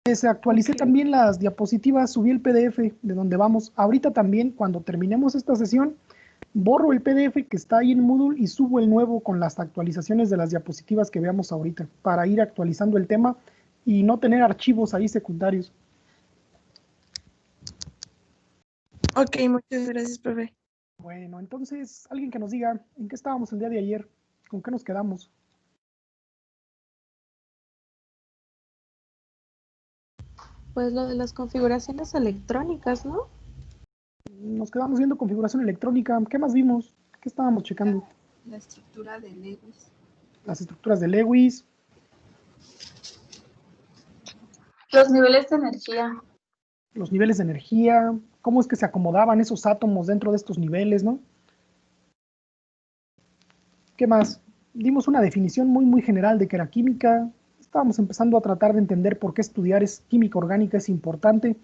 Actualicé también las diapositivas, subí el PDF de donde vamos. Ahorita también, cuando terminemos esta sesión, borro el PDF que está ahí en Moodle y subo el nuevo con las actualizaciones de las diapositivas que veamos ahorita, para ir actualizando el tema y no tener archivos ahí secundarios. Ok, muchas gracias, profe. Bueno, entonces, alguien que nos diga en qué estábamos el día de ayer, con qué nos quedamos. Pues lo de las configuraciones electrónicas, ¿no? Nos quedamos viendo configuración electrónica. ¿Qué más vimos? ¿Qué estábamos checando? La estructura de Lewis. Las estructuras de Lewis. Los niveles de energía. Los niveles de energía. Cómo es que se acomodaban esos átomos dentro de estos niveles, ¿no? ¿Qué más? Dimos una definición muy general de qué era química. Estábamos empezando a tratar de entender por qué estudiar química orgánica es importante,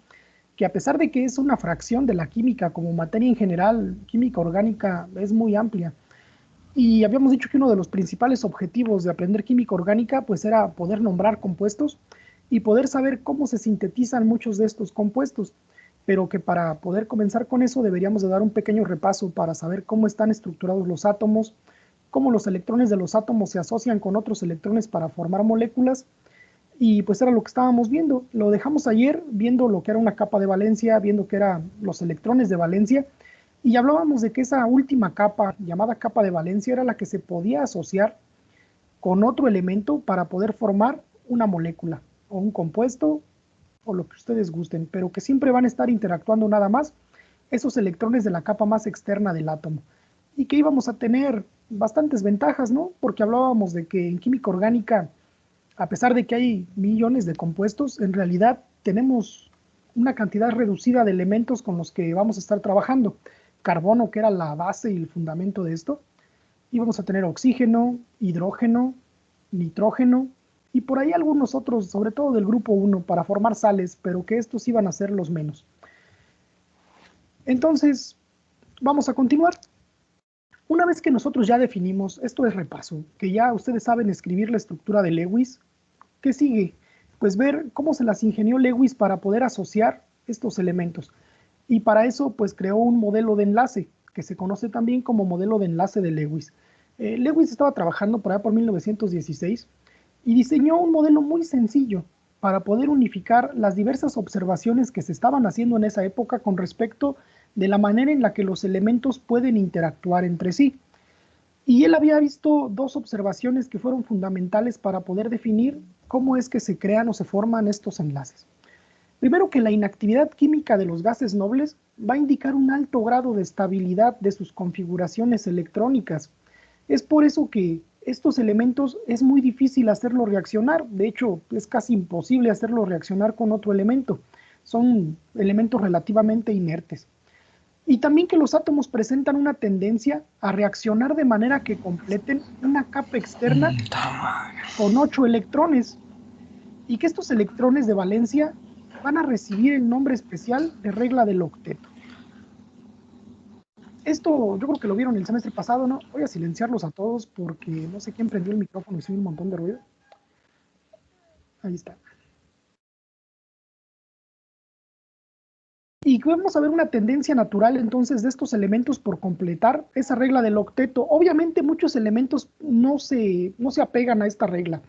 que a pesar de que es una fracción de la química como materia en general, química orgánica es muy amplia. Y habíamos dicho que uno de los principales objetivos de aprender química orgánica pues era poder nombrar compuestos y poder saber cómo se sintetizan muchos de estos compuestos, pero que para poder comenzar con eso deberíamos de dar un pequeño repaso para saber cómo están estructurados los átomos, cómo los electrones de los átomos se asocian con otros electrones para formar moléculas, y pues era lo que estábamos viendo. Lo dejamos ayer viendo lo que era una capa de valencia, viendo que eran los electrones de valencia, y hablábamos de que esa última capa, llamada capa de valencia, era la que se podía asociar con otro elemento para poder formar una molécula, o un compuesto, o lo que ustedes gusten, pero que siempre van a estar interactuando nada más esos electrones de la capa más externa del átomo. Y que íbamos a tener bastantes ventajas, ¿no? Porque hablábamos de que en química orgánica, a pesar de que hay millones de compuestos, en realidad tenemos una cantidad reducida de elementos con los que vamos a estar trabajando. Carbono, que era la base y el fundamento de esto, y vamos a tener oxígeno, hidrógeno, nitrógeno, y por ahí algunos otros, sobre todo del grupo 1, para formar sales, pero que estos iban a ser los menos. Entonces, vamos a continuar. Una vez que nosotros ya definimos, esto es repaso, que ya ustedes saben escribir la estructura de Lewis, ¿qué sigue? Pues ver cómo se las ingenió Lewis para poder asociar estos elementos. Y para eso, pues creó un modelo de enlace, que se conoce también como modelo de enlace de Lewis. Lewis estaba trabajando por allá por 1916 y diseñó un modelo muy sencillo para poder unificar las diversas observaciones que se estaban haciendo en esa época con respecto de la manera en la que los elementos pueden interactuar entre sí. Y él había visto dos observaciones que fueron fundamentales para poder definir cómo es que se crean o se forman estos enlaces. Primero, que la inactividad química de los gases nobles va a indicar un alto grado de estabilidad de sus configuraciones electrónicas. Es por eso que estos elementos es muy difícil hacerlo reaccionar. De hecho, es casi imposible hacerlo reaccionar con otro elemento. Son elementos relativamente inertes. Y también que los átomos presentan una tendencia a reaccionar de manera que completen una capa externa con 8 electrones, y que estos electrones de valencia van a recibir el nombre especial de regla del octeto. Esto yo creo que lo vieron el semestre pasado, ¿no? Voy a silenciarlos a todos porque no sé quién prendió el micrófono y soy un montón de ruido. Ahí está. Y vamos a ver una tendencia natural entonces de estos elementos por completar esa regla del octeto. Obviamente muchos elementos no se apegan a esta regla.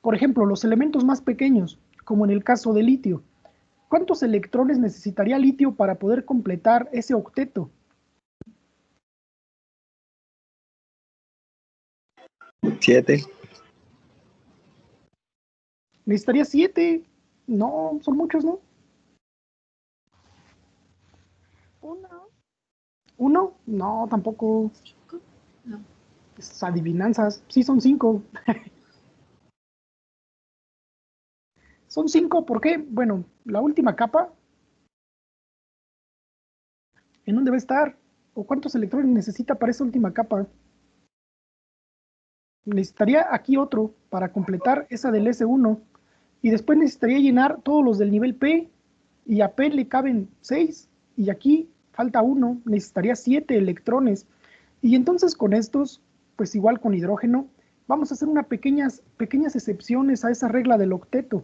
Por ejemplo, los elementos más pequeños, como en el caso del litio. ¿Cuántos electrones necesitaría litio para poder completar ese octeto? ¿7? Necesitaría 7. No, son muchos, ¿no? ¿Uno? No, tampoco. No. Es adivinanzas. Sí, son 5. Son 5, ¿por qué? Bueno, la última capa, ¿en dónde va a estar? ¿O cuántos electrones necesita para esa última capa? Necesitaría aquí otro para completar esa del S1. Y después necesitaría llenar todos los del nivel P. Y a P le caben 6. Y aquí falta 1. Necesitaría 7 electrones. Y entonces con estos, pues igual con hidrógeno, vamos a hacer unas pequeñas excepciones a esa regla del octeto.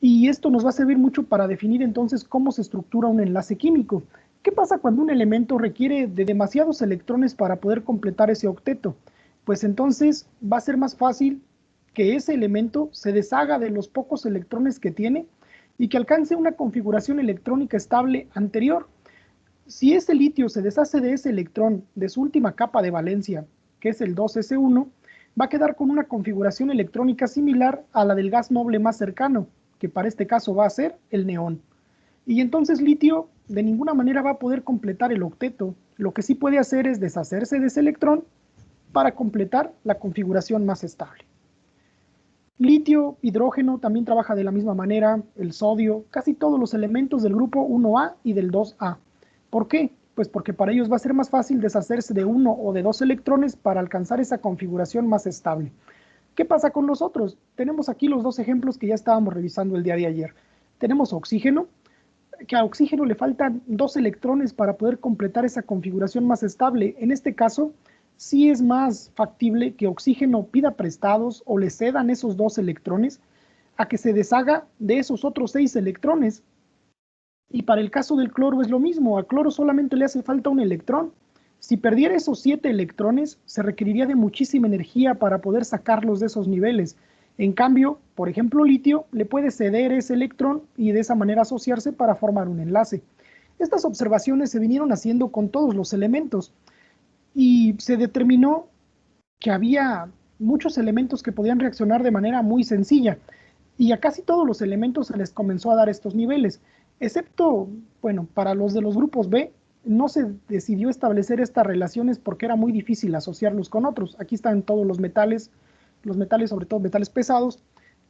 Y esto nos va a servir mucho para definir entonces cómo se estructura un enlace químico. ¿Qué pasa cuando un elemento requiere de demasiados electrones para poder completar ese octeto? Pues entonces va a ser más fácil que ese elemento se deshaga de los pocos electrones que tiene y que alcance una configuración electrónica estable anterior. Si ese litio se deshace de ese electrón de su última capa de valencia, que es el 2s1, va a quedar con una configuración electrónica similar a la del gas noble más cercano, que para este caso va a ser el neón. Y entonces litio de ninguna manera va a poder completar el octeto. Lo que sí puede hacer es deshacerse de ese electrón para completar la configuración más estable. Litio, hidrógeno también trabaja de la misma manera, el sodio, casi todos los elementos del grupo 1A y del 2A. ¿Por qué? Pues porque para ellos va a ser más fácil deshacerse de uno o de dos electrones para alcanzar esa configuración más estable. ¿Qué pasa con los otros? Tenemos aquí los dos ejemplos que ya estábamos revisando el día de ayer. Tenemos oxígeno, que a oxígeno le faltan dos electrones para poder completar esa configuración más estable. En este caso, sí es más factible que oxígeno pida prestados o le cedan esos dos electrones a que se deshaga de esos otros 6 electrones. Y para el caso del cloro es lo mismo, al cloro solamente le hace falta un electrón. Si perdiera esos 7 electrones, se requeriría de muchísima energía para poder sacarlos de esos niveles. En cambio, por ejemplo, litio le puede ceder ese electrón y de esa manera asociarse para formar un enlace. Estas observaciones se vinieron haciendo con todos los elementos y se determinó que había muchos elementos que podían reaccionar de manera muy sencilla y a casi todos los elementos se les comenzó a dar estos niveles, excepto, bueno, para los de los grupos B, no se decidió establecer estas relaciones porque era muy difícil asociarlos con otros. Aquí están todos los metales, sobre todo metales pesados,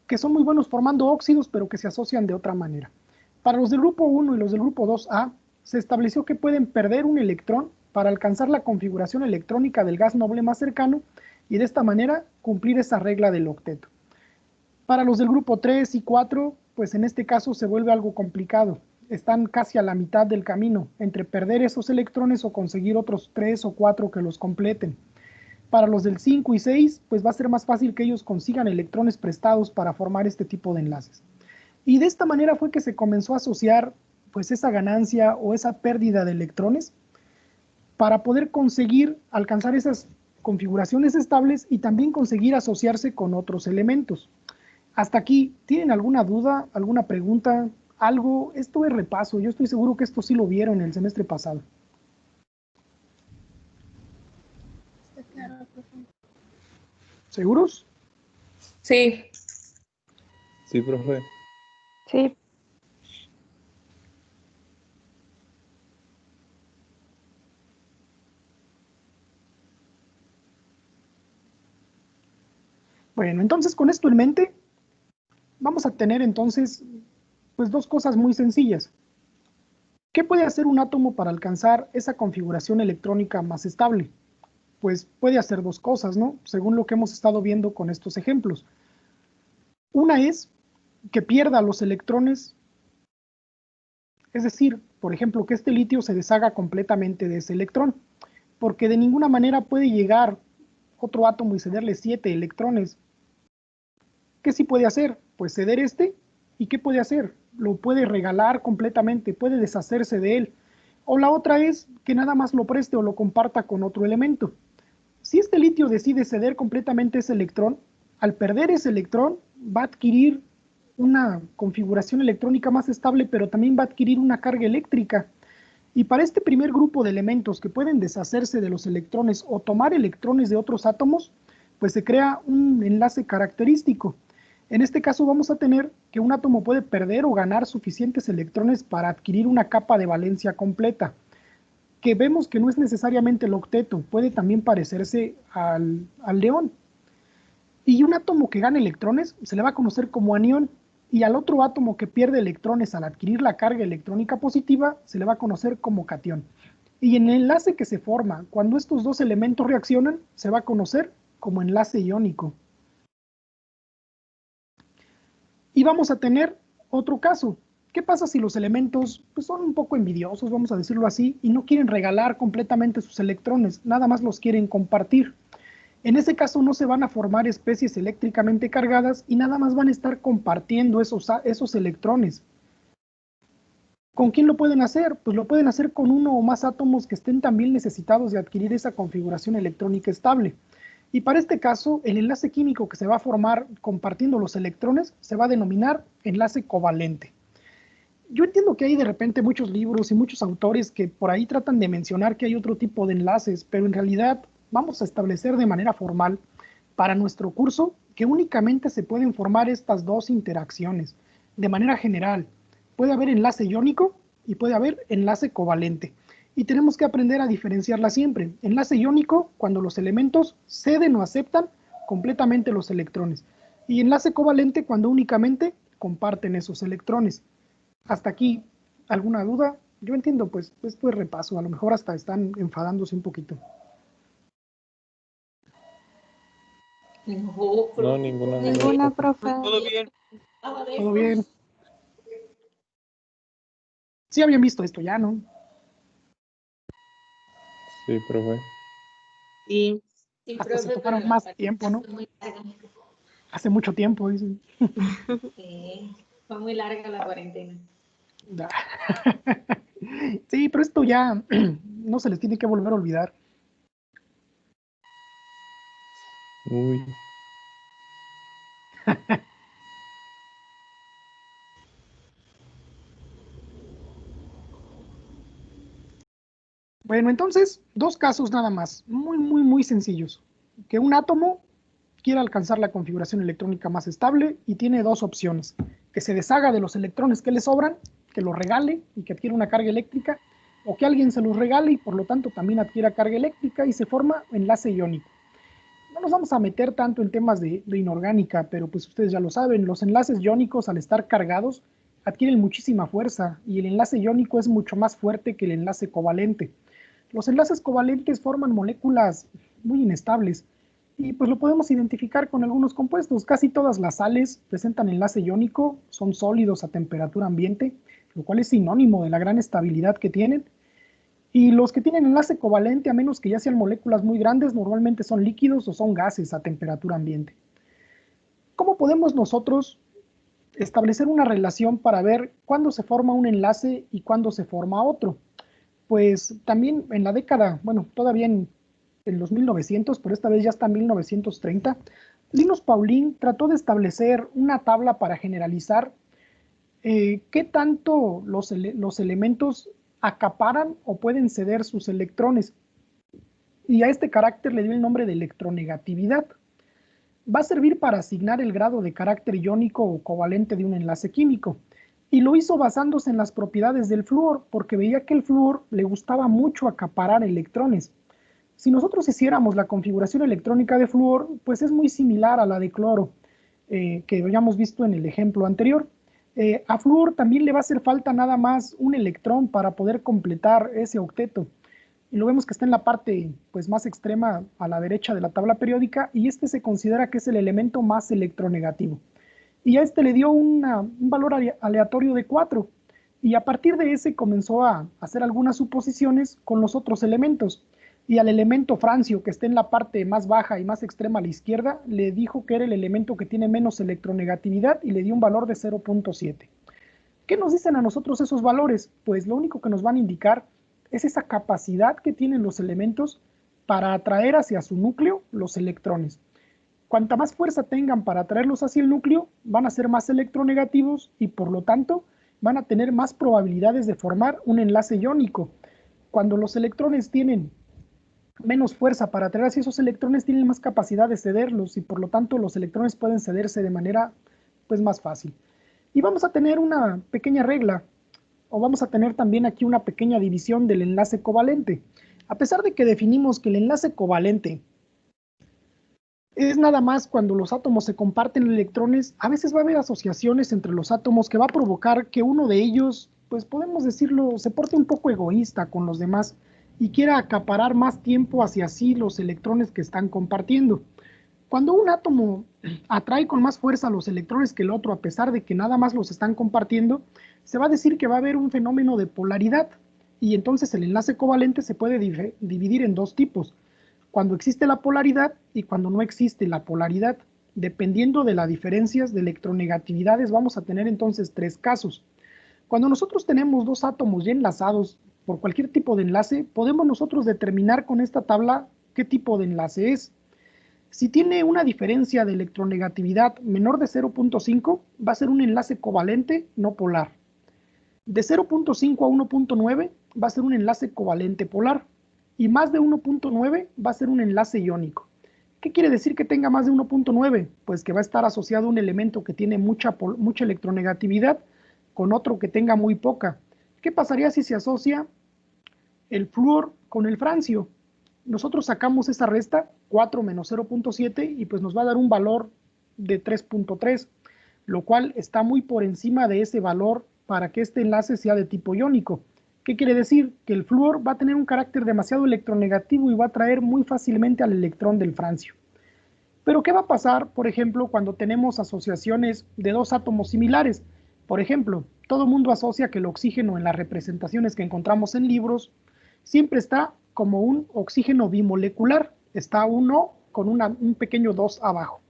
que son muy buenos formando óxidos, pero que se asocian de otra manera. Para los del grupo 1 y los del grupo 2A, se estableció que pueden perder un electrón para alcanzar la configuración electrónica del gas noble más cercano y de esta manera cumplir esa regla del octeto. Para los del grupo 3 y 4, pues en este caso se vuelve algo complicado. Están casi a la mitad del camino entre perder esos electrones o conseguir otros 3 o 4 que los completen. Para los del 5 y 6, pues va a ser más fácil que ellos consigan electrones prestados para formar este tipo de enlaces. Y de esta manera fue que se comenzó a asociar pues esa ganancia o esa pérdida de electrones para poder conseguir alcanzar esas configuraciones estables y también conseguir asociarse con otros elementos. Hasta aquí, ¿tienen alguna duda, alguna pregunta, algo? Esto es repaso, yo estoy seguro que esto sí lo vieron el semestre pasado. Está claro, profe. ¿Seguros? Sí. Sí, profe. Sí. Bueno, entonces con esto en mente, vamos a tener entonces pues dos cosas muy sencillas. ¿Qué puede hacer un átomo para alcanzar esa configuración electrónica más estable? Pues puede hacer dos cosas, ¿no? Según lo que hemos estado viendo con estos ejemplos. Una es que pierda los electrones, es decir, por ejemplo, que este litio se deshaga completamente de ese electrón, porque de ninguna manera puede llegar otro átomo y cederle 7 electrones. ¿Qué sí puede hacer? Pues ceder este, ¿y qué puede hacer? Lo puede regalar completamente, puede deshacerse de él. O la otra es que nada más lo preste o lo comparta con otro elemento. Si este litio decide ceder completamente ese electrón, al perder ese electrón va a adquirir una configuración electrónica más estable, pero también va a adquirir una carga eléctrica. Y para este primer grupo de elementos que pueden deshacerse de los electrones o tomar electrones de otros átomos, pues se crea un enlace característico. En este caso vamos a tener que un átomo puede perder o ganar suficientes electrones para adquirir una capa de valencia completa, que vemos que no es necesariamente el octeto, puede también parecerse al león. Y un átomo que gana electrones se le va a conocer como anión, y al otro átomo que pierde electrones al adquirir la carga electrónica positiva se le va a conocer como catión. Y en el enlace que se forma cuando estos dos elementos reaccionan se va a conocer como enlace iónico. Y vamos a tener otro caso. ¿Qué pasa si los elementos pues, son un poco envidiosos, vamos a decirlo así, y no quieren regalar completamente sus electrones, nada más los quieren compartir? En ese caso no se van a formar especies eléctricamente cargadas y nada más van a estar compartiendo esos electrones. ¿Con quién lo pueden hacer? Pues lo pueden hacer con uno o más átomos que estén también necesitados de adquirir esa configuración electrónica estable. Y para este caso, el enlace químico que se va a formar compartiendo los electrones se va a denominar enlace covalente. Yo entiendo que hay de repente muchos libros y muchos autores que por ahí tratan de mencionar que hay otro tipo de enlaces, pero en realidad vamos a establecer de manera formal para nuestro curso que únicamente se pueden formar estas dos interacciones. De manera general, puede haber enlace iónico y puede haber enlace covalente. Y tenemos que aprender a diferenciarla siempre. Enlace iónico cuando los elementos ceden o aceptan completamente los electrones. Y enlace covalente cuando únicamente comparten esos electrones. Hasta aquí, ¿alguna duda? Yo entiendo, pues, esto es repaso. A lo mejor hasta están enfadándose un poquito. No, ninguna. Ninguna, profe. Todo bien. ¿Todo bien? Sí habían visto esto ya, ¿no? Sí, profe. Sí. Hasta se tomaron más tiempo, ¿no? Hace mucho tiempo, dicen. Sí, fue muy larga la cuarentena. Sí, pero esto ya no se les tiene que volver a olvidar. Uy. Bueno, entonces, dos casos nada más, muy sencillos. Que un átomo quiere alcanzar la configuración electrónica más estable y tiene dos opciones. Que se deshaga de los electrones que le sobran, que los regale y que adquiera una carga eléctrica, o que alguien se los regale y por lo tanto también adquiera carga eléctrica y se forma enlace iónico. No nos vamos a meter tanto en temas de inorgánica, pero pues ustedes ya lo saben, los enlaces iónicos al estar cargados adquieren muchísima fuerza y el enlace iónico es mucho más fuerte que el enlace covalente. Los enlaces covalentes forman moléculas muy inestables y pues lo podemos identificar con algunos compuestos. Casi todas las sales presentan enlace iónico, son sólidos a temperatura ambiente, lo cual es sinónimo de la gran estabilidad que tienen. Y los que tienen enlace covalente, a menos que ya sean moléculas muy grandes, normalmente son líquidos o son gases a temperatura ambiente. ¿Cómo podemos nosotros establecer una relación para ver cuándo se forma un enlace y cuándo se forma otro? Pues también en la década, bueno, todavía en los 1900, pero esta vez ya está en 1930, Linus Pauling trató de establecer una tabla para generalizar qué tanto los elementos acaparan o pueden ceder sus electrones. Y a este carácter le dio el nombre de electronegatividad. Va a servir para asignar el grado de carácter iónico o covalente de un enlace químico. Y lo hizo basándose en las propiedades del flúor, porque veía que el flúor le gustaba mucho acaparar electrones. Si nosotros hiciéramos la configuración electrónica de flúor, pues es muy similar a la de cloro, que habíamos visto en el ejemplo anterior. A flúor también le va a hacer falta nada más un electrón para poder completar ese octeto. Y lo vemos que está en la parte pues, más extrema a la derecha de la tabla periódica, y este se considera que es el elemento más electronegativo. Y a este le dio un valor aleatorio de 4. Y a partir de ese comenzó a hacer algunas suposiciones con los otros elementos. Y al elemento francio, que está en la parte más baja y más extrema a la izquierda, le dijo que era el elemento que tiene menos electronegatividad y le dio un valor de 0.7. ¿Qué nos dicen a nosotros esos valores? Pues lo único que nos van a indicar es esa capacidad que tienen los elementos para atraer hacia su núcleo los electrones. Cuanta más fuerza tengan para atraerlos hacia el núcleo, van a ser más electronegativos y por lo tanto van a tener más probabilidades de formar un enlace iónico. Cuando los electrones tienen menos fuerza para atraer hacia esos electrones, tienen más capacidad de cederlos y por lo tanto los electrones pueden cederse de manera pues más fácil. Y vamos a tener una pequeña regla, o vamos a tener también aquí una pequeña división del enlace covalente. A pesar de que definimos que el enlace covalente es nada más cuando los átomos se comparten electrones, a veces va a haber asociaciones entre los átomos que va a provocar que uno de ellos, pues podemos decirlo, se porte un poco egoísta con los demás y quiera acaparar más tiempo hacia sí los electrones que están compartiendo. Cuando un átomo atrae con más fuerza los electrones que el otro, a pesar de que nada más los están compartiendo, se va a decir que va a haber un fenómeno de polaridad y entonces el enlace covalente se puede dividir en dos tipos. cuando existe la polaridad y cuando no existe la polaridad. Dependiendo de las diferencias de electronegatividades, vamos a tener entonces 3 casos. Cuando nosotros tenemos 2 átomos ya enlazados por cualquier tipo de enlace, podemos nosotros determinar con esta tabla qué tipo de enlace es. Si tiene una diferencia de electronegatividad menor de 0.5, va a ser un enlace covalente no polar. De 0.5 a 1.9 va a ser un enlace covalente polar. Y más de 1.9 va a ser un enlace iónico. ¿Qué quiere decir que tenga más de 1.9? Pues que va a estar asociado a un elemento que tiene mucha electronegatividad con otro que tenga muy poca. ¿Qué pasaría si se asocia el flúor con el francio? Nosotros sacamos esa resta, 4 menos 0.7, y pues nos va a dar un valor de 3.3, lo cual está muy por encima de ese valor para que este enlace sea de tipo iónico. ¿Qué quiere decir? Que el flúor va a tener un carácter demasiado electronegativo y va a atraer muy fácilmente al electrón del francio. Pero ¿qué va a pasar, por ejemplo, cuando tenemos asociaciones de 2 átomos similares? Por ejemplo, todo el mundo asocia que el oxígeno en las representaciones que encontramos en libros siempre está como un oxígeno bimolecular, está uno con un pequeño 2 abajo.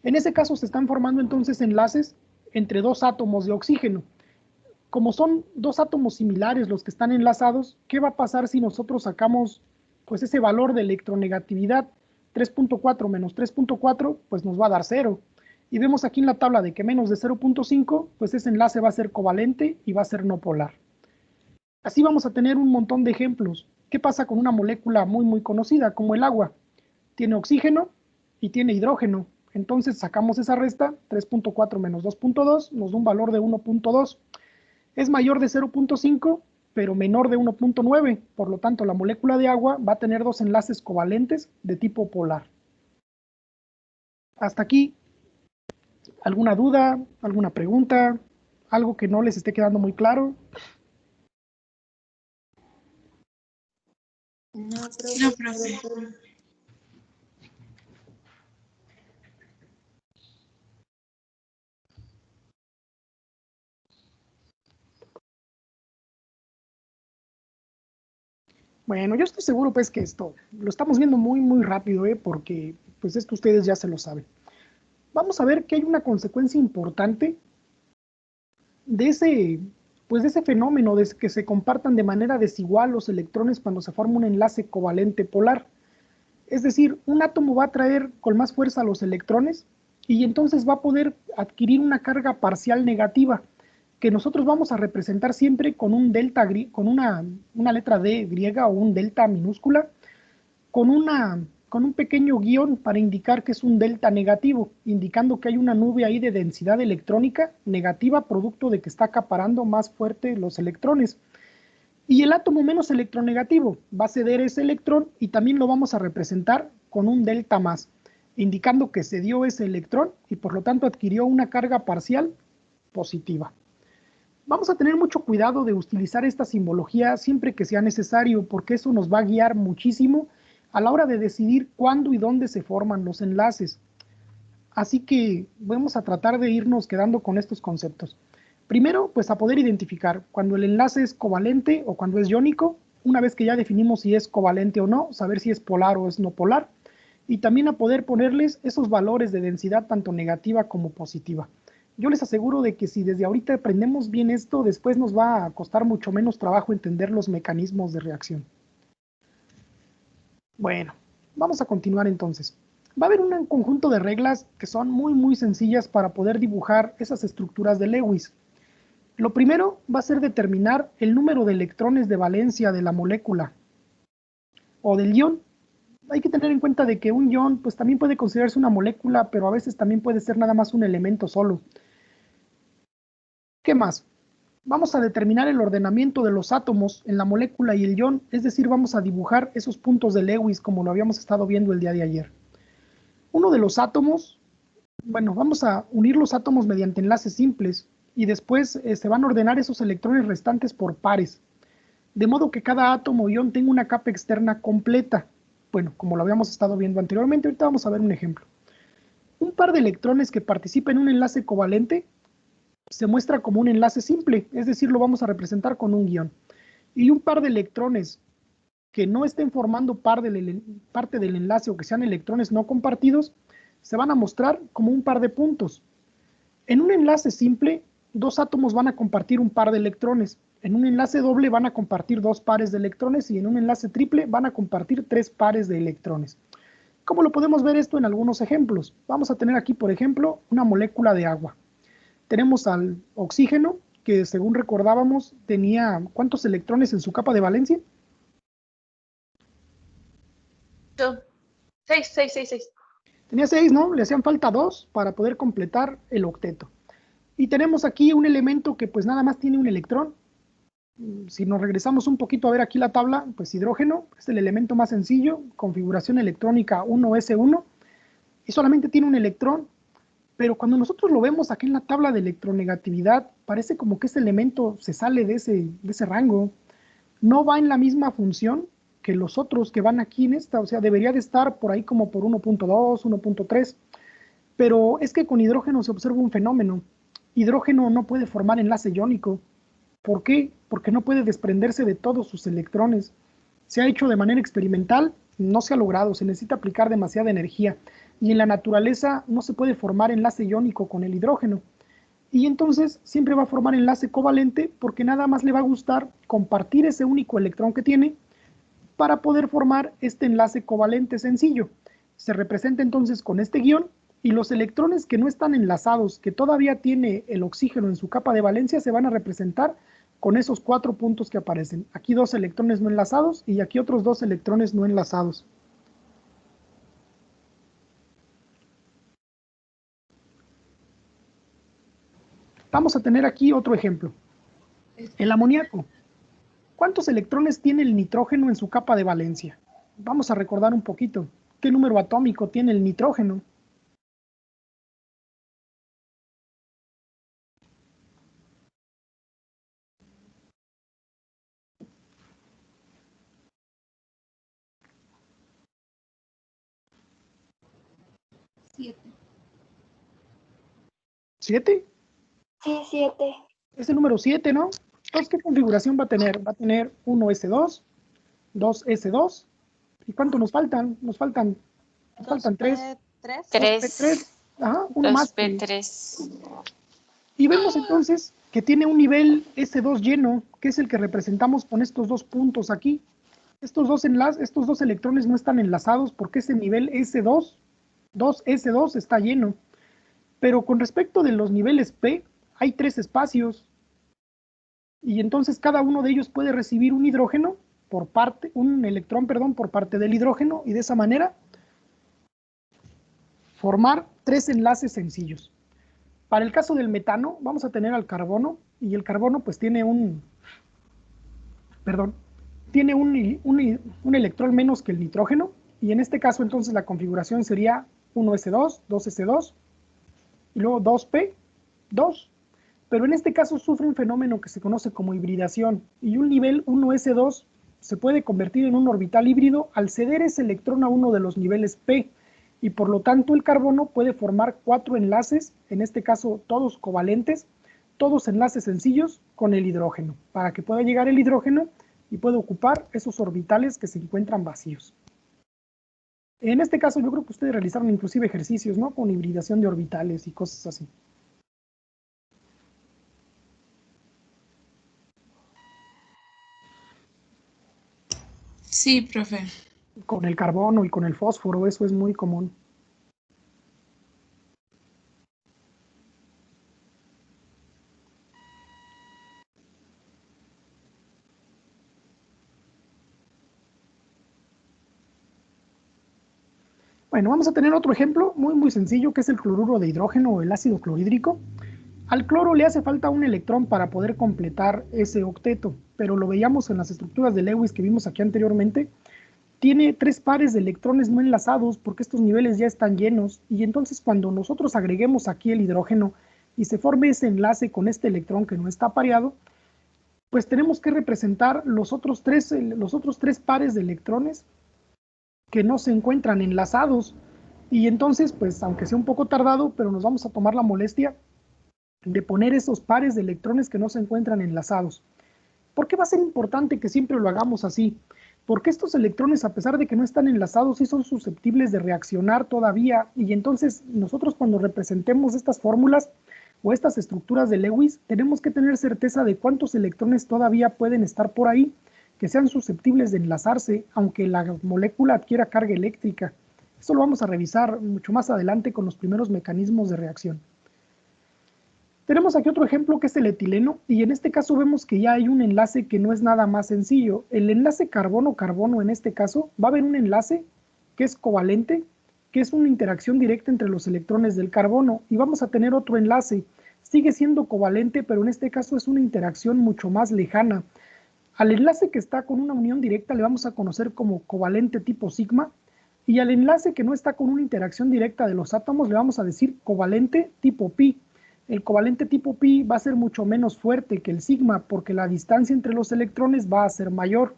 En ese caso se están formando entonces enlaces entre 2 átomos de oxígeno. Como son 2 átomos similares los que están enlazados, ¿qué va a pasar si nosotros sacamos pues ese valor de electronegatividad? 3.4 menos 3.4 pues nos va a dar 0. Y vemos aquí en la tabla de que menos de 0.5 pues ese enlace va a ser covalente y va a ser no polar. Así vamos a tener un montón de ejemplos. ¿Qué pasa con una molécula muy conocida como el agua? Tiene oxígeno y tiene hidrógeno. Entonces sacamos esa resta, 3.4 menos 2.2 nos da un valor de 1.2. Es mayor de 0.5, pero menor de 1.9. Por lo tanto, la molécula de agua va a tener 2 enlaces covalentes de tipo polar. Hasta aquí, ¿alguna duda? ¿Alguna pregunta? ¿Algo que no les esté quedando muy claro? No, profe. Bueno, yo estoy seguro pues que esto lo estamos viendo muy rápido, porque pues esto ustedes ya se lo saben. Vamos a ver que hay una consecuencia importante de ese fenómeno de que se compartan de manera desigual los electrones cuando se forma un enlace covalente polar. Es decir, un átomo va a atraer con más fuerza los electrones y entonces va a poder adquirir una carga parcial negativa que nosotros vamos a representar siempre con un delta, con una letra D griega o un delta minúscula, con un pequeño guión para indicar que es un delta negativo, indicando que hay una nube ahí de densidad electrónica negativa producto de que está acaparando más fuerte los electrones. Y el átomo menos electronegativo va a ceder ese electrón y también lo vamos a representar con un delta más, indicando que cedió ese electrón y por lo tanto adquirió una carga parcial positiva. Vamos a tener mucho cuidado de utilizar esta simbología siempre que sea necesario, porque eso nos va a guiar muchísimo a la hora de decidir cuándo y dónde se forman los enlaces. Así que vamos a tratar de irnos quedando con estos conceptos. Primero, pues a poder identificar cuando el enlace es covalente o cuando es iónico, una vez que ya definimos si es covalente o no, saber si es polar o es no polar, y también a poder ponerles esos valores de densidad tanto negativa como positiva. Yo les aseguro de que si desde ahorita aprendemos bien esto, después nos va a costar mucho menos trabajo entender los mecanismos de reacción. Bueno, vamos a continuar entonces. Va a haber un conjunto de reglas que son muy sencillas para poder dibujar esas estructuras de Lewis. Lo primero va a ser determinar el número de electrones de valencia de la molécula o del ion. Hay que tener en cuenta de que un ion pues también puede considerarse una molécula, pero a veces también puede ser nada más un elemento solo. ¿Qué más? Vamos a determinar el ordenamiento de los átomos en la molécula y el ion, es decir, vamos a dibujar esos puntos de Lewis como lo habíamos estado viendo el día de ayer. Uno de los átomos, bueno, vamos a unir los átomos mediante enlaces simples y después se van a ordenar esos electrones restantes por pares, de modo que cada átomo o ion tenga una capa externa completa. Bueno, como lo habíamos estado viendo anteriormente, ahorita vamos a ver un ejemplo. Un par de electrones que participa en un enlace covalente se muestra como un enlace simple, es decir, lo vamos a representar con un guión. Y un par de electrones que no estén formando parte del enlace o que sean electrones no compartidos, se van a mostrar como un par de puntos. En un enlace simple, dos átomos van a compartir un par de electrones. En un enlace doble van a compartir dos pares de electrones y en un enlace triple van a compartir tres pares de electrones. ¿Cómo lo podemos ver esto en algunos ejemplos? Vamos a tener aquí, por ejemplo, una molécula de agua. Tenemos al oxígeno, que según recordábamos tenía ¿cuántos electrones en su capa de valencia? 6. Tenía 6, ¿no? Le hacían falta 2 para poder completar el octeto. Y tenemos aquí un elemento que pues nada más tiene un electrón. Si nos regresamos un poquito a ver aquí la tabla, pues hidrógeno es el elemento más sencillo, configuración electrónica 1s1, y solamente tiene un electrón. Pero cuando nosotros lo vemos aquí en la tabla de electronegatividad, parece como que ese elemento se sale de ese rango. No va en la misma función que los otros que van aquí en esta, o sea, debería de estar por ahí como por 1.2, 1.3, pero es que con hidrógeno se observa un fenómeno. Hidrógeno no puede formar enlace iónico. ¿Por qué? Porque no puede desprenderse de todos sus electrones. Se ha hecho de manera experimental, no se ha logrado, se necesita aplicar demasiada energía, y en la naturaleza no se puede formar enlace iónico con el hidrógeno. Y entonces siempre va a formar enlace covalente porque nada más le va a gustar compartir ese único electrón que tiene para poder formar este enlace covalente sencillo. Se representa entonces con este guión y los electrones que no están enlazados, que todavía tiene el oxígeno en su capa de valencia, se van a representar con esos 4 puntos que aparecen. Aquí 2 electrones no enlazados y aquí otros 2 electrones no enlazados. Vamos a tener aquí otro ejemplo. El amoníaco. ¿Cuántos electrones tiene el nitrógeno en su capa de valencia? Vamos a recordar un poquito. ¿Qué número atómico tiene el nitrógeno? ¿7? Sí, 7. Es el número 7, ¿no? Entonces, ¿qué configuración va a tener? Va a tener 1s2, 2s2. ¿Y cuánto nos faltan? Nos faltan 3. 3. Ajá, uno más. 2p3. Y vemos entonces que tiene un nivel S2 lleno, que es el que representamos con estos 2 puntos aquí. Estos dos electrones no están enlazados porque ese nivel S2, 2s2 está lleno. Pero con respecto de los niveles P, hay 3 espacios. Y entonces cada uno de ellos puede recibir un hidrógeno un electrón, por parte del hidrógeno, y de esa manera formar 3 enlaces sencillos. Para el caso del metano, vamos a tener al carbono, y el carbono pues tiene un electrón menos que el nitrógeno, y en este caso entonces la configuración sería 1s2, 2s2, y luego 2p, 2. Pero en este caso sufre un fenómeno que se conoce como hibridación, y un nivel 1s2 se puede convertir en un orbital híbrido al ceder ese electrón a uno de los niveles p, y por lo tanto el carbono puede formar 4 enlaces, en este caso todos covalentes, todos enlaces sencillos con el hidrógeno, para que pueda llegar el hidrógeno y pueda ocupar esos orbitales que se encuentran vacíos. En este caso yo creo que ustedes realizaron inclusive ejercicios, ¿no? Con hibridación de orbitales y cosas así. Sí, profe. Con el carbono y con el fósforo, eso es muy común. Bueno, vamos a tener otro ejemplo muy sencillo, que es el cloruro de hidrógeno o el ácido clorhídrico. Al cloro le hace falta un electrón para poder completar ese octeto, pero lo veíamos en las estructuras de Lewis que vimos aquí anteriormente. Tiene 3 pares de electrones no enlazados porque estos niveles ya están llenos, y entonces cuando nosotros agreguemos aquí el hidrógeno y se forme ese enlace con este electrón que no está pareado, pues tenemos que representar los otros 3 pares de electrones que no se encuentran enlazados, y entonces pues aunque sea un poco tardado, pero nos vamos a tomar la molestia de poner esos pares de electrones que no se encuentran enlazados. ¿Por qué va a ser importante que siempre lo hagamos así? porque estos electrones, a pesar de que no están enlazados, sí son susceptibles de reaccionar todavía, y entonces nosotros cuando representemos estas fórmulas o estas estructuras de Lewis, tenemos que tener certeza de cuántos electrones todavía pueden estar por ahí, que sean susceptibles de enlazarse, aunque la molécula adquiera carga eléctrica. Esto lo vamos a revisar mucho más adelante con los primeros mecanismos de reacción. Tenemos aquí otro ejemplo que es el etileno, y en este caso vemos que ya hay un enlace que no es nada más sencillo. El enlace carbono-carbono en este caso va a haber un enlace que es covalente, que es una interacción directa entre los electrones del carbono, y vamos a tener otro enlace, sigue siendo covalente, pero en este caso es una interacción mucho más lejana. Al enlace que está con una unión directa le vamos a conocer como covalente tipo sigma, y al enlace que no está con una interacción directa de los átomos le vamos a decir covalente tipo pi. El covalente tipo pi va a ser mucho menos fuerte que el sigma porque la distancia entre los electrones va a ser mayor.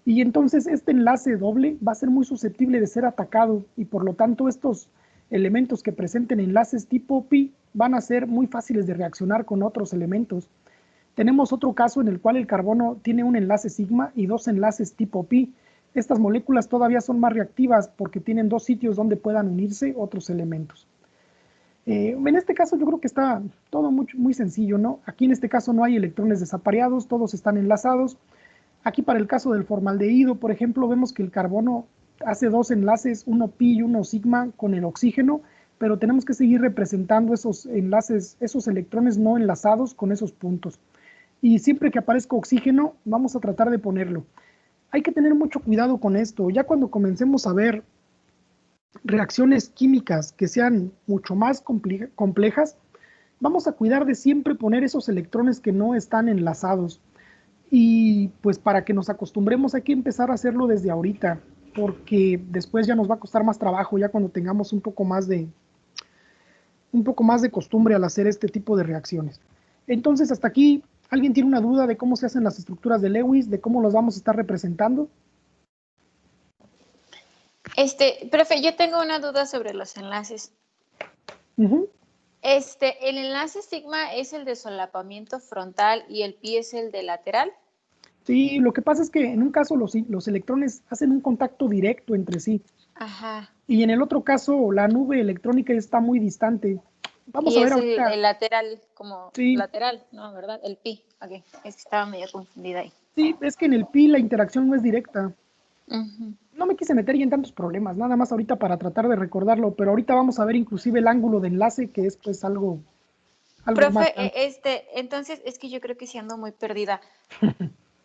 Y entonces este enlace doble va a ser muy susceptible de ser atacado y por lo tanto estos elementos que presenten enlaces tipo pi van a ser muy fáciles de reaccionar con otros elementos. Tenemos otro caso en el cual el carbono tiene un enlace sigma y dos enlaces tipo pi. Estas moléculas todavía son más reactivas porque tienen dos sitios donde puedan unirse otros elementos. En este caso yo creo que está todo muy sencillo, ¿no? Aquí en este caso no hay electrones desapareados, todos están enlazados. Aquí para el caso del formaldehído, por ejemplo, vemos que el carbono hace dos enlaces, uno pi y uno sigma con el oxígeno, pero tenemos que seguir representando esos enlaces, esos electrones no enlazados con esos puntos. Y siempre que aparezca oxígeno, vamos a tratar de ponerlo. Hay que tener mucho cuidado con esto. Ya cuando comencemos a ver reacciones químicas que sean mucho más complejas, vamos a cuidar de siempre poner esos electrones que no están enlazados. Y pues para que nos acostumbremos hay que empezar a hacerlo desde ahorita, porque después ya nos va a costar más trabajo, ya cuando tengamos un poco más de costumbre al hacer este tipo de reacciones. Entonces, hasta aquí, ¿alguien tiene una duda de cómo se hacen las estructuras de Lewis, de cómo los vamos a estar representando? Profe, yo tengo una duda sobre los enlaces. El enlace sigma es el de solapamiento frontal y el pi es el de lateral. Sí, lo que pasa es que en un caso los electrones hacen un contacto directo entre sí. Ajá. Y en el otro caso la nube electrónica está muy distante. Vamos a ver ahorita. El lateral, como sí. Lateral, ¿no? ¿Verdad? El pi. Ok, es que estaba medio confundida ahí. Sí, es que en el pi la interacción no es directa. Uh-huh. No me quise meter ya en tantos problemas, nada más ahorita para tratar de recordarlo, pero ahorita vamos a ver inclusive el ángulo de enlace, que es pues algo Profe, más. entonces es que yo creo que sí ando muy perdida.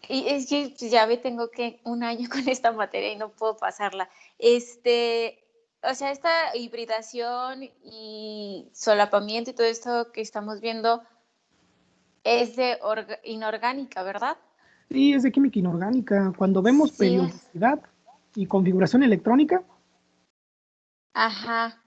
Y es que ya tengo que un año con esta materia y no puedo pasarla. O sea, esta hibridación y solapamiento y todo esto que estamos viendo es de inorgánica, ¿verdad? Sí, es de química inorgánica. Cuando vemos periodicidad y configuración electrónica. Ajá.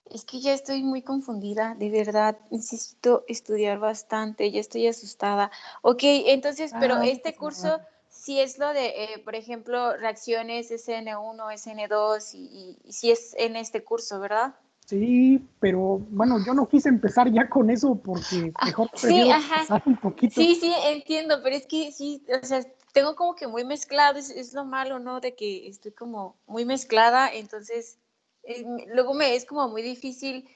Es que ya estoy muy confundida, de verdad. Necesito estudiar bastante, ya estoy asustada. Ok, entonces, pero este curso sí es lo de, por ejemplo, reacciones SN1, SN2 y sí es en este curso, ¿verdad? Sí, pero bueno, yo no quise empezar ya con eso porque mejor prefiero pasar un poquito. Sí, entiendo, pero es que sí, o sea, tengo como que muy mezclado, es lo malo, ¿no? De que estoy como muy mezclada, entonces luego me es como muy difícil.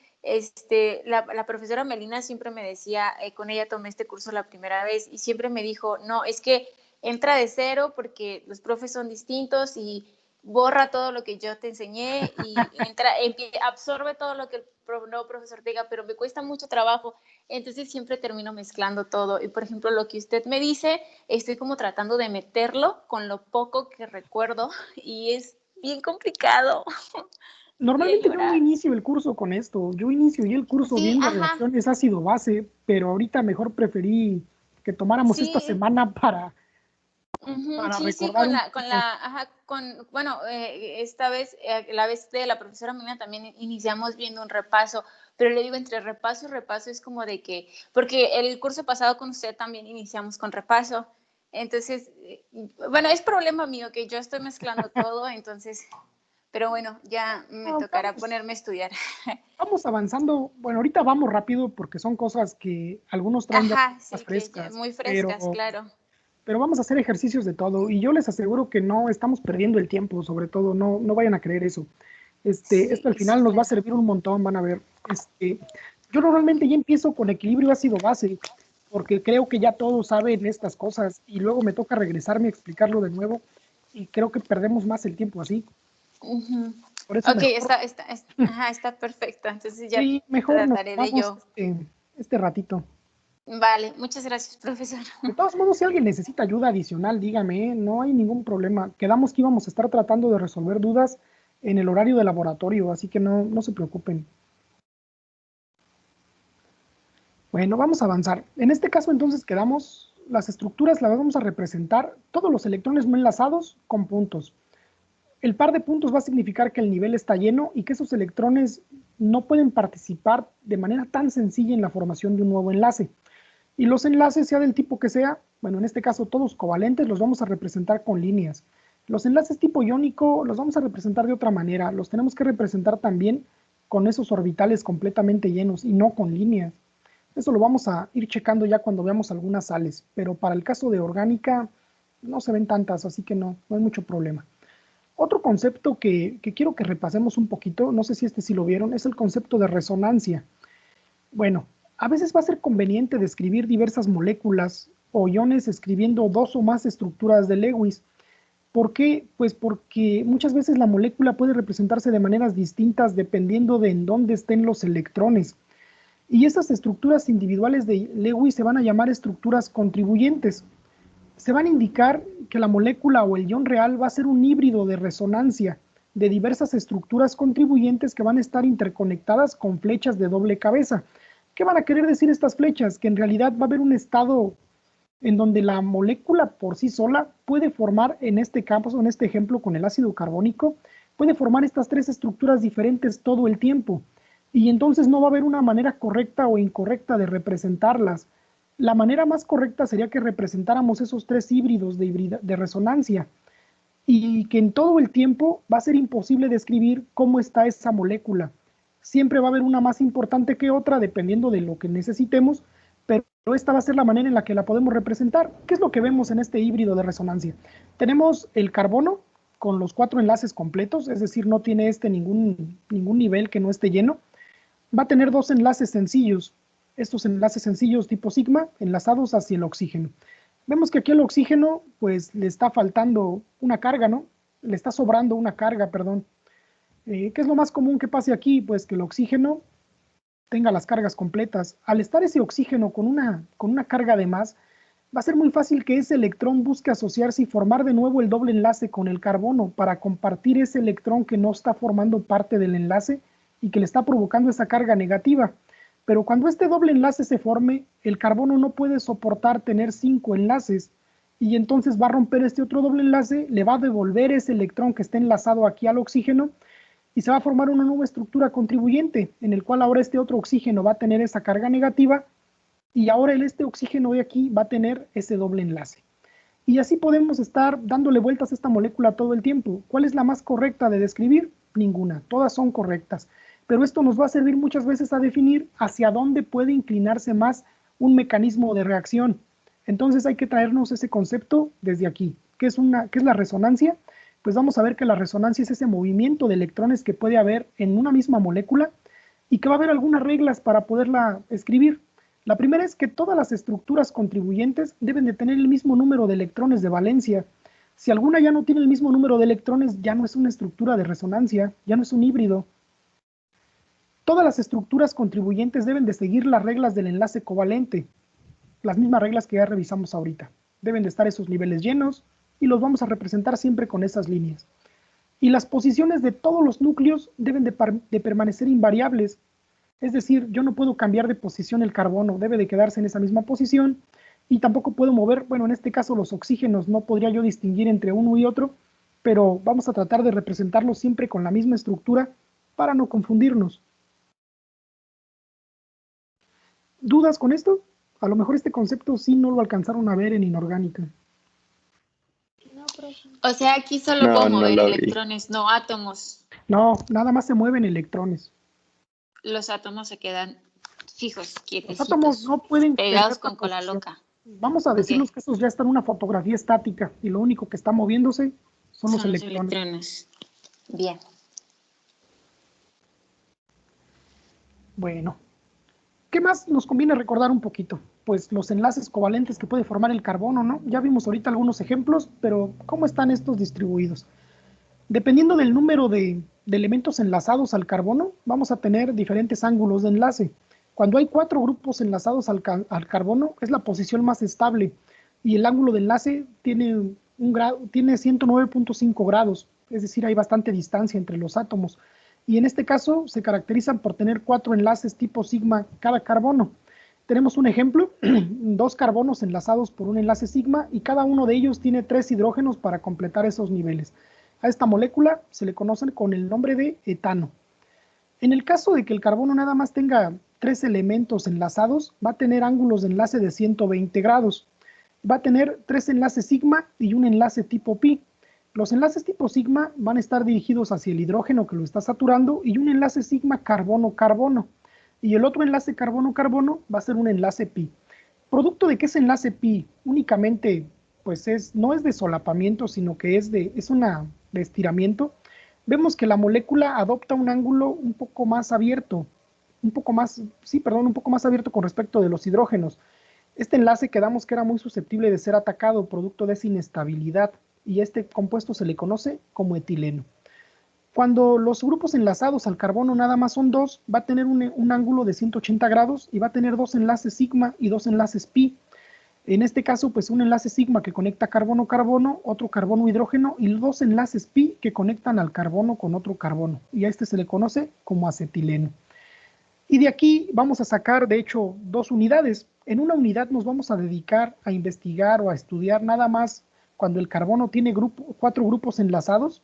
La profesora Melina siempre me decía, con ella tomé este curso la primera vez y siempre me dijo, no, es que entra de cero porque los profes son distintos y borra todo lo que yo te enseñé y absorbe todo lo que el nuevo profesor te diga, pero me cuesta mucho trabajo, entonces siempre termino mezclando todo. Y por ejemplo, lo que usted me dice, estoy como tratando de meterlo con lo poco que recuerdo y es bien complicado. Normalmente yo no inicio el curso con esto, yo inicio el curso viendo reacciones ácido base, pero ahorita mejor preferí que tomáramos esta semana para recordar esta vez, la vez de la profesora Mina también iniciamos viendo un repaso, pero le digo, entre repaso y repaso es como de que, porque el curso pasado con usted también iniciamos con repaso, entonces, bueno, es problema mío que yo estoy mezclando todo, entonces, pero bueno, ya me tocará ponerme a estudiar. Vamos avanzando, bueno, ahorita vamos rápido porque son cosas que algunos traen ya más frescas. Muy frescas, claro. pero vamos a hacer ejercicios de todo y yo les aseguro que no estamos perdiendo el tiempo, sobre todo, no vayan a creer eso. Esto al final nos va a servir un montón, van a ver. Yo normalmente ya empiezo con equilibrio ácido-base, porque creo que ya todos saben estas cosas y luego me toca regresarme a explicarlo de nuevo y creo que perdemos más el tiempo así. Por eso Ok, está perfecto. Entonces ya sí, mejor trataré de yo. Este ratito. Vale, muchas gracias, profesor. De todos modos, si alguien necesita ayuda adicional, dígame, no hay ningún problema. Quedamos que íbamos a estar tratando de resolver dudas en el horario de laboratorio, así que no se preocupen. Bueno, vamos a avanzar. En este caso, entonces, quedamos, las estructuras las vamos a representar, todos los electrones no enlazados con puntos. El par de puntos va a significar que el nivel está lleno y que esos electrones no pueden participar de manera tan sencilla en la formación de un nuevo enlace. Y los enlaces, sea del tipo que sea, bueno, en este caso todos covalentes, los vamos a representar con líneas. Los enlaces tipo iónico los vamos a representar de otra manera, los tenemos que representar también con esos orbitales completamente llenos y no con líneas. Eso lo vamos a ir checando ya cuando veamos algunas sales, pero para el caso de orgánica no se ven tantas, así que no hay mucho problema. Otro concepto que quiero que repasemos un poquito, no sé si sí lo vieron, es el concepto de resonancia. Bueno, a veces va a ser conveniente describir diversas moléculas o iones escribiendo dos o más estructuras de Lewis. ¿Por qué? Pues porque muchas veces la molécula puede representarse de maneras distintas dependiendo de en dónde estén los electrones. Y esas estructuras individuales de Lewis se van a llamar estructuras contribuyentes. Se van a indicar que la molécula o el ion real va a ser un híbrido de resonancia de diversas estructuras contribuyentes que van a estar interconectadas con flechas de doble cabeza. ¿Qué van a querer decir estas flechas? Que en realidad va a haber un estado en donde la molécula por sí sola puede formar, en este caso, en este ejemplo con el ácido carbónico, puede formar estas tres estructuras diferentes todo el tiempo. Y entonces no va a haber una manera correcta o incorrecta de representarlas. La manera más correcta sería que representáramos esos tres híbridos de resonancia y que en todo el tiempo va a ser imposible describir cómo está esa molécula. Siempre va a haber una más importante que otra dependiendo de lo que necesitemos, pero esta va a ser la manera en la que la podemos representar. ¿Qué es lo que vemos en este híbrido de resonancia? Tenemos el carbono con los 4 enlaces completos, es decir, no tiene ningún nivel que no esté lleno. Va a tener 2 enlaces sencillos, estos enlaces sencillos tipo sigma, enlazados hacia el oxígeno. Vemos que aquí al oxígeno, pues, le está faltando una carga, ¿no? Le está sobrando una carga, perdón. ¿Qué es lo más común que pase aquí? Pues que el oxígeno tenga las cargas completas. Al estar ese oxígeno con una carga de más, va a ser muy fácil que ese electrón busque asociarse y formar de nuevo el doble enlace con el carbono para compartir ese electrón que no está formando parte del enlace y que le está provocando esa carga negativa. Pero cuando este doble enlace se forme, el carbono no puede soportar tener 5 enlaces y entonces va a romper este otro doble enlace, le va a devolver ese electrón que está enlazado aquí al oxígeno y se va a formar una nueva estructura contribuyente en el cual ahora este otro oxígeno va a tener esa carga negativa y ahora este oxígeno de aquí va a tener ese doble enlace. Y así podemos estar dándole vueltas a esta molécula todo el tiempo. ¿Cuál es la más correcta de describir? Ninguna, todas son correctas. Pero esto nos va a servir muchas veces a definir hacia dónde puede inclinarse más un mecanismo de reacción. Entonces hay que traernos ese concepto desde aquí. ¿Qué es la resonancia? Pues vamos a ver que la resonancia es ese movimiento de electrones que puede haber en una misma molécula y que va a haber algunas reglas para poderla escribir. La primera es que todas las estructuras contribuyentes deben de tener el mismo número de electrones de valencia. Si alguna ya no tiene el mismo número de electrones, ya no es una estructura de resonancia, ya no es un híbrido. Todas las estructuras contribuyentes deben de seguir las reglas del enlace covalente, las mismas reglas que ya revisamos ahorita. Deben de estar esos niveles llenos y los vamos a representar siempre con esas líneas. Y las posiciones de todos los núcleos deben de permanecer invariables. Es decir, yo no puedo cambiar de posición el carbono, debe de quedarse en esa misma posición y tampoco puedo mover, bueno, en este caso los oxígenos, no podría yo distinguir entre uno y otro, pero vamos a tratar de representarlos siempre con la misma estructura para no confundirnos. ¿Dudas con esto? A lo mejor este concepto sí no lo alcanzaron a ver en inorgánica. No, profe. O sea, aquí solo No, puedo no mover lo vi. electrones, no átomos. No, nada más se mueven electrones. Los átomos se quedan fijos, Los quietecitos, átomos no pueden pegados tener con la cola posición. loca. Vamos a decirnos que esos ya están en una fotografía estática y lo único que está moviéndose son los electrones. Bien. Bueno, ¿qué más nos conviene recordar un poquito? Pues los enlaces covalentes que puede formar el carbono, ¿no? Ya vimos ahorita algunos ejemplos, pero ¿cómo están estos distribuidos? Dependiendo del número de elementos enlazados al carbono, vamos a tener diferentes ángulos de enlace. Cuando hay 4 grupos enlazados al carbono, es la posición más estable y el ángulo de enlace tiene 109.5 grados, es decir, hay bastante distancia entre los átomos. Y en este caso se caracterizan por tener 4 enlaces tipo sigma cada carbono. Tenemos un ejemplo, 2 carbonos enlazados por un enlace sigma y cada uno de ellos tiene 3 hidrógenos para completar esos niveles. A esta molécula se le conoce con el nombre de etano. En el caso de que el carbono nada más tenga 3 elementos enlazados, va a tener ángulos de enlace de 120 grados. Va a tener 3 enlaces sigma y un enlace tipo pi. Los enlaces tipo sigma van a estar dirigidos hacia el hidrógeno que lo está saturando y un enlace sigma carbono-carbono. Y el otro enlace carbono-carbono va a ser un enlace pi. Producto de que ese enlace pi únicamente pues no es de solapamiento, sino que es de estiramiento, vemos que la molécula adopta un ángulo un poco más abierto, un poco más abierto con respecto de los hidrógenos. Este enlace quedamos que era muy susceptible de ser atacado producto de esa inestabilidad y este compuesto se le conoce como etileno. Cuando los grupos enlazados al carbono nada más son 2, va a tener un ángulo de 180 grados y va a tener 2 enlaces sigma y 2 enlaces pi. En este caso, pues un enlace sigma que conecta carbono-carbono, otro carbono-hidrógeno y 2 enlaces pi que conectan al carbono con otro carbono. Y a este se le conoce como acetileno. Y de aquí vamos a sacar, de hecho, 2 unidades. En una unidad nos vamos a dedicar a investigar o a estudiar nada más cuando el carbono tiene 4 grupos enlazados.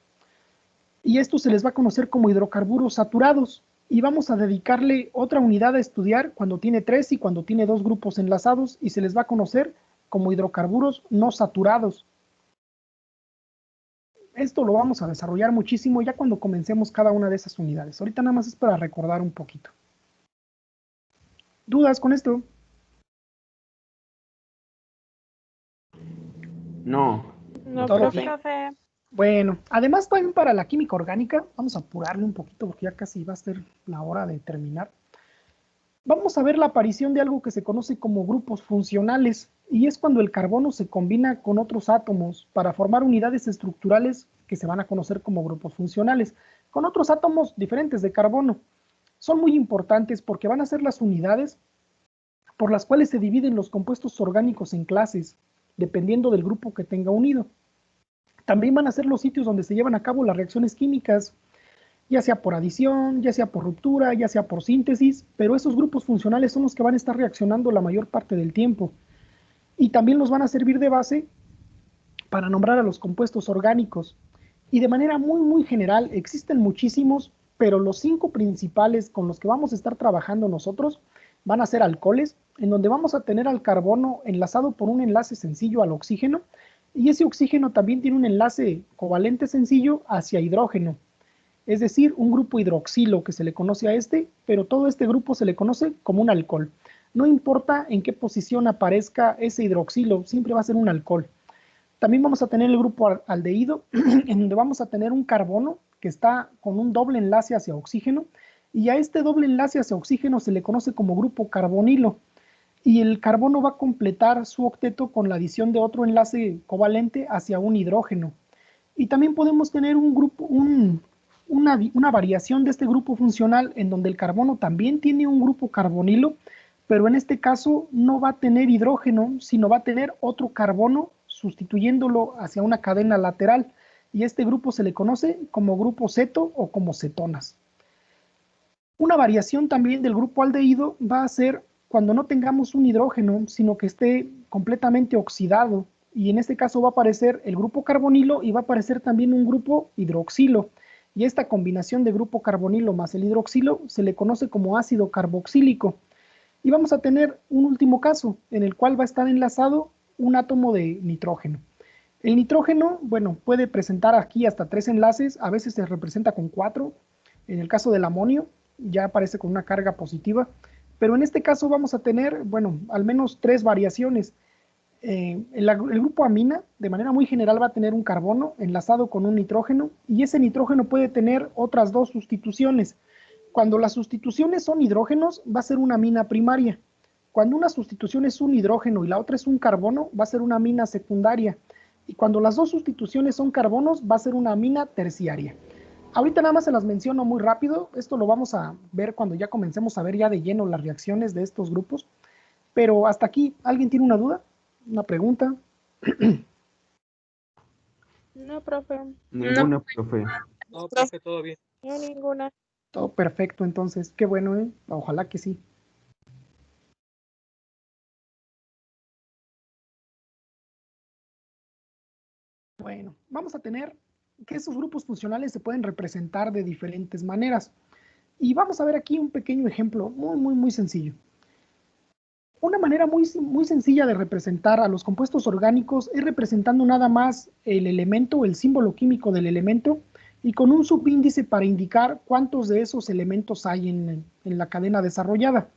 Y esto se les va a conocer como hidrocarburos saturados. Y vamos a dedicarle otra unidad a estudiar cuando tiene 3 y cuando tiene 2 grupos enlazados y se les va a conocer como hidrocarburos no saturados. Esto lo vamos a desarrollar muchísimo ya cuando comencemos cada una de esas unidades. Ahorita nada más es para recordar un poquito. ¿Dudas con esto? No. No, Todo profe. Bueno, además también para la química orgánica, vamos a apurarle un poquito porque ya casi va a ser la hora de terminar. Vamos a ver la aparición de algo que se conoce como grupos funcionales y es cuando el carbono se combina con otros átomos para formar unidades estructurales que se van a conocer como grupos funcionales, con otros átomos diferentes de carbono. Son muy importantes porque van a ser las unidades por las cuales se dividen los compuestos orgánicos en clases, dependiendo del grupo que tenga unido. También van a ser los sitios donde se llevan a cabo las reacciones químicas, ya sea por adición, ya sea por ruptura, ya sea por síntesis, pero esos grupos funcionales son los que van a estar reaccionando la mayor parte del tiempo. Y también nos van a servir de base para nombrar a los compuestos orgánicos. Y de manera muy general, existen muchísimos, pero los 5 principales con los que vamos a estar trabajando nosotros van a ser alcoholes, en donde vamos a tener al carbono enlazado por un enlace sencillo al oxígeno, y ese oxígeno también tiene un enlace covalente sencillo hacia hidrógeno, es decir, un grupo hidroxilo que se le conoce a este, pero todo este grupo se le conoce como un alcohol. No importa en qué posición aparezca ese hidroxilo, siempre va a ser un alcohol. También vamos a tener el grupo aldehído, en donde vamos a tener un carbono que está con un doble enlace hacia oxígeno, y a este doble enlace hacia oxígeno se le conoce como grupo carbonilo. Y el carbono va a completar su octeto con la adición de otro enlace covalente hacia un hidrógeno. Y también podemos tener una variación de este grupo funcional en donde el carbono también tiene un grupo carbonilo, pero en este caso no va a tener hidrógeno, sino va a tener otro carbono sustituyéndolo hacia una cadena lateral. Y este grupo se le conoce como grupo ceto o como cetonas. Una variación también del grupo aldehído va a ser cuando no tengamos un hidrógeno, sino que esté completamente oxidado, y en este caso va a aparecer el grupo carbonilo y va a aparecer también un grupo hidroxilo, y esta combinación de grupo carbonilo más el hidroxilo se le conoce como ácido carboxílico. Y vamos a tener un último caso, en el cual va a estar enlazado un átomo de nitrógeno. El nitrógeno, bueno, puede presentar aquí hasta 3 enlaces, a veces se representa con 4, en el caso del amonio ya aparece con una carga positiva, pero en este caso vamos a tener, bueno, al menos 3 variaciones. El grupo amina, de manera muy general, va a tener un carbono enlazado con un nitrógeno, y ese nitrógeno puede tener otras dos sustituciones. Cuando las sustituciones son hidrógenos, va a ser una amina primaria. Cuando una sustitución es un hidrógeno y la otra es un carbono, va a ser una amina secundaria. Y cuando las dos sustituciones son carbonos, va a ser una amina terciaria. Ahorita nada más se las menciono muy rápido. Esto lo vamos a ver cuando ya comencemos a ver ya de lleno las reacciones de estos grupos. Pero hasta aquí, ¿alguien tiene una duda? ¿Una pregunta? No, profe. Ninguna, profe. No, profe, todo bien. No, ninguna. Todo perfecto, entonces. Qué bueno, ¿eh? Ojalá que sí. Bueno, vamos a tener que esos grupos funcionales se pueden representar de diferentes maneras. Y vamos a ver aquí un pequeño ejemplo muy sencillo. Una manera muy sencilla de representar a los compuestos orgánicos es representando nada más el elemento, el símbolo químico del elemento, y con un subíndice para indicar cuántos de esos elementos hay en la cadena desarrollada.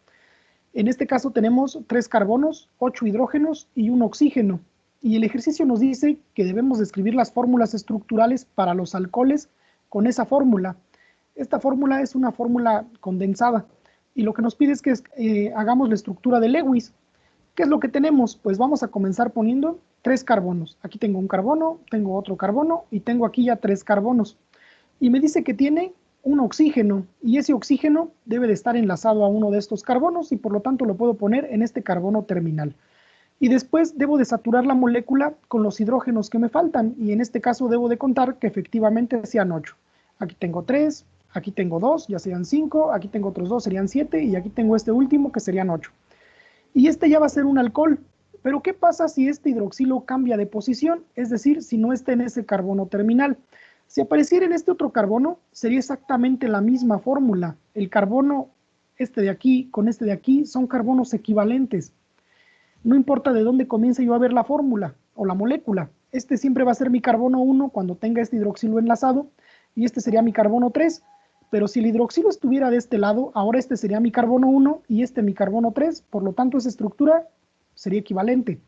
En este caso tenemos 3 carbonos, 8 hidrógenos y 1 oxígeno. Y el ejercicio nos dice que debemos describir las fórmulas estructurales para los alcoholes con esa fórmula. Esta fórmula es una fórmula condensada. Y lo que nos pide es que hagamos la estructura de Lewis. ¿Qué es lo que tenemos? Pues vamos a comenzar poniendo 3 carbonos. Aquí tengo un carbono, tengo otro carbono y tengo aquí ya 3 carbonos. Y me dice que tiene un oxígeno, y ese oxígeno debe de estar enlazado a uno de estos carbonos, y por lo tanto lo puedo poner en este carbono terminal. Y después debo de saturar la molécula con los hidrógenos que me faltan, y en este caso debo de contar que efectivamente sean 8. Aquí tengo 3, aquí tengo 2, ya serían 5, aquí tengo otros 2, serían 7, y aquí tengo este último que serían 8. Y este ya va a ser un alcohol. Pero ¿qué pasa si este hidroxilo cambia de posición? Es decir, si no está en ese carbono terminal. Si apareciera en este otro carbono, sería exactamente la misma fórmula. El carbono, este de aquí con este de aquí, son carbonos equivalentes. No importa de dónde comience yo a ver la fórmula o la molécula. Este siempre va a ser mi carbono 1 cuando tenga este hidroxilo enlazado, y este sería mi carbono 3. Pero si el hidroxilo estuviera de este lado, ahora este sería mi carbono 1 y este mi carbono 3. Por lo tanto, esa estructura sería equivalente.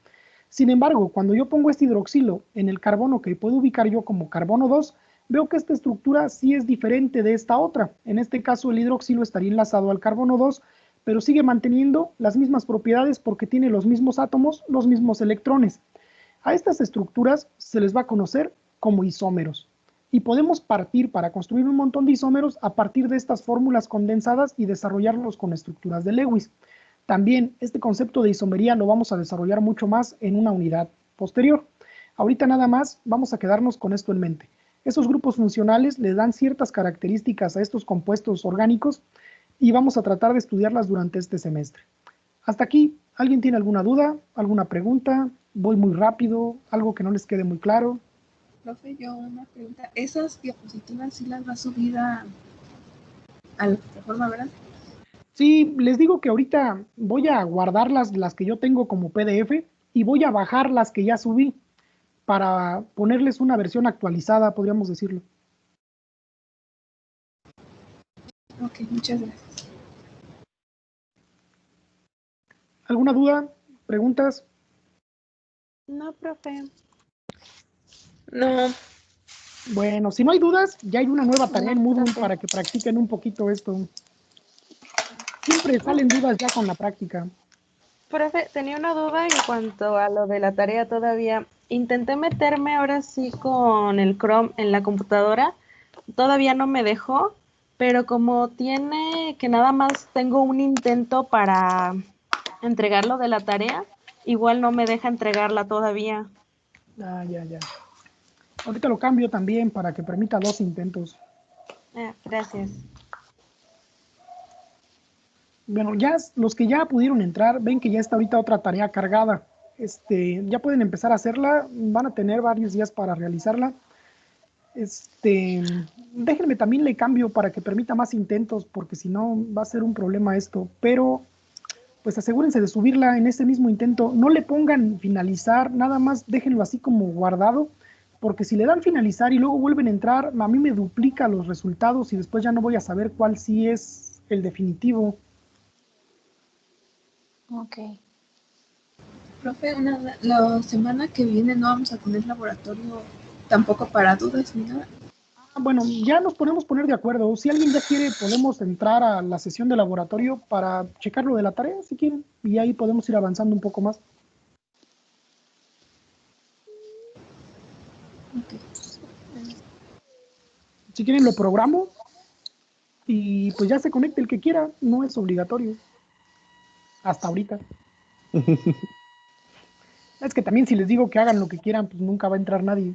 Sin embargo, cuando yo pongo este hidroxilo en el carbono que puedo ubicar yo como carbono 2, veo que esta estructura sí es diferente de esta otra. En este caso, el hidroxilo estaría enlazado al carbono 2, pero sigue manteniendo las mismas propiedades porque tiene los mismos átomos, los mismos electrones. A estas estructuras se les va a conocer como isómeros. Y podemos partir para construir un montón de isómeros a partir de estas fórmulas condensadas y desarrollarlos con estructuras de Lewis. También este concepto de isomería lo vamos a desarrollar mucho más en una unidad posterior. Ahorita nada más vamos a quedarnos con esto en mente. Esos grupos funcionales le dan ciertas características a estos compuestos orgánicos y vamos a tratar de estudiarlas durante este semestre. Hasta aquí, ¿alguien tiene alguna duda, alguna pregunta? Voy muy rápido, algo que no les quede muy claro. Profe, yo una pregunta. ¿Esas diapositivas sí las va a subir a la plataforma, verdad? Sí, les digo que ahorita voy a guardar las que yo tengo como PDF y voy a bajar las que ya subí para ponerles una versión actualizada, podríamos decirlo. Ok, muchas gracias. ¿Alguna duda? ¿Preguntas? No, profe. No. Bueno, si no hay dudas, ya hay una nueva tarea en Moodle para que practiquen un poquito esto. Siempre salen dudas ya con la práctica. Profe, tenía una duda en cuanto a lo de la tarea todavía. Intenté meterme ahora sí con el Chrome en la computadora. Todavía no me dejó, pero como tiene que nada más tengo un intento para entregarlo de la tarea, igual no me deja entregarla todavía. Ah, ya. Ahorita lo cambio también para que permita 2 intentos. Gracias. Bueno, ya los que ya pudieron entrar, ven que ya está ahorita otra tarea cargada. Ya pueden empezar a hacerla, van a tener varios días para realizarla. Déjenme también le cambio para que permita más intentos, porque si no va a ser un problema esto. Pero pues asegúrense de subirla en ese mismo intento. No le pongan finalizar, nada más déjenlo así como guardado, porque si le dan finalizar y luego vuelven a entrar, a mí me duplica los resultados y después ya no voy a saber cuál sí es el definitivo. Ok. Profe, la semana que viene no vamos a tener laboratorio tampoco para dudas ni nada. Bueno, ya nos podemos poner de acuerdo. Si alguien ya quiere, podemos entrar a la sesión de laboratorio para checar lo de la tarea, si quieren, y ahí podemos ir avanzando un poco más. Si quieren, lo programo y pues ya se conecte el que quiera, no es obligatorio. Hasta ahorita. Es que también si les digo que hagan lo que quieran, pues nunca va a entrar nadie.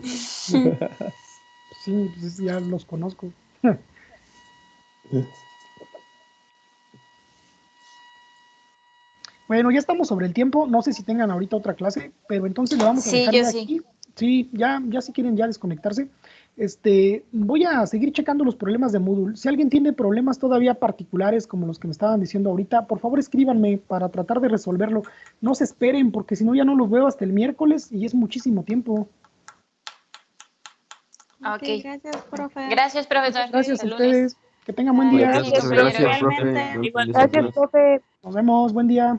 Sí, pues ya los conozco. Bueno, ya estamos sobre el tiempo. No sé si tengan ahorita otra clase, pero entonces le vamos a Sí, dejar yo ya sí. aquí. Sí, ya si quieren ya desconectarse. Voy a seguir checando los problemas de Moodle. Si alguien tiene problemas todavía particulares como los que me estaban diciendo ahorita, por favor escríbanme para tratar de resolverlo. No se esperen, porque si no ya no los veo hasta el miércoles y es muchísimo tiempo. Ok. Gracias, profe. Gracias, profesor. Gracias a Hasta lunes. ustedes. Que tengan buen Bye. día. Gracias, Gracias, profe. Igualmente. Buen fin de Gracias, semana. profe. Nos vemos. Buen día.